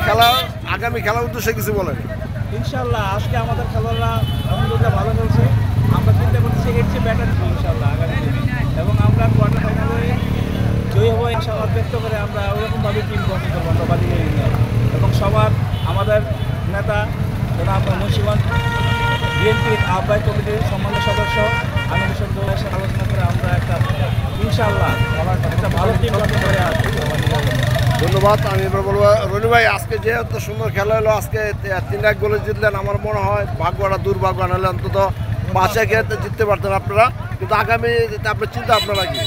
খেলা আগামী খেলার উদ্দেশ্যে কিছু বলেন। ইনশাল্লাহ আজকে আমাদের খেলোয়াড়রা আলহামদুলিল্লাহ ভালো খেলছে, আমরা চিন্তা করতেছি এর চেয়ে ব্যাটার ইনশাল্লাহ আগামী দিনে, এবং আমরা কোয়ার্টার ফাইনালে জয়ী হবো ইনশাল্লাহ ব্যক্ত করে আমরা ওরকমভাবে টিম গঠন করবো আমরা বালিয়া ইউনিয়ন। এবং সবার আমাদের নেতা জনাব মুন্সিগঞ্জ বিএনপির আহ্বায়ক কমিটির সম্মানিত সদস্য আমিরের সঙ্গে আলোচনা করে আমরা একটা ইনশাল্লাহ একটা ভালো টিম গঠন করে আসছি। ধন্যবাদ। আমি এবার বলবো রনি ভাই, আজকে যে এত সুন্দর খেলা হলো, আজকে 3-1 গোলে জিতলেন। আমার মনে হয় ভাগ্যটা দুর্ভাগ্য, নাহলে অন্তত 5-1 জিততে পারতেন আপনারা, কিন্তু আগামী আপনার চিন্তা আপনারা কি?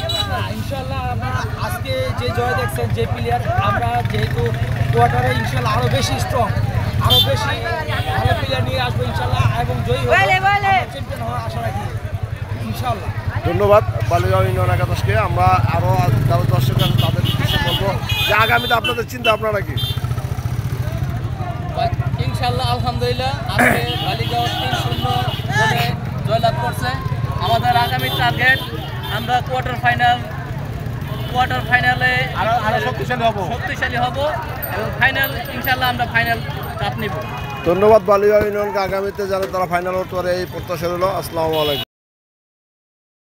ইনশাল্লাহ আমরা আজকে যে জয় দেখছেন, যে প্লেয়ার আমরা যেহেতু কোয়ার্টারে ইনশাল্লাহ আরও বেশি স্ট্রং, আরও বেশি ভালো প্লেয়ার নিয়ে আসবো ইনশাল্লাহ, এবং জয়ী চ্যাম্পিয়ন হওয়ার আশা রাখি ইনশাল্লাহ। ধন্যবাদ বালিয়া ইউনিয়ন একাদশকে। আমরা আরও যারা দর্শক আছে তাদের বলবো যে আগামীতে আপনাদের চিন্তা আপনারা কি? ইনশাল্লাহ আলহামদুলিল্লাহ আজকে বালিগাঁও 3-0 গোলে জয়লাভ করছে। আমাদের আগামী টার্গেট আমরা কোয়ার্টার ফাইনালে আরো শক্তিশালী হব এবং ফাইনাল ইনশাল্লাহ আমরা ফাইনাল কাপ নিব। ধন্যবাদ বালিয়া ইউনিয়নকে। আগামীতে যারা তারা ফাইনাল হতে পারে এই প্রত্যাশা রইল। আসসালামু আলাইকুম।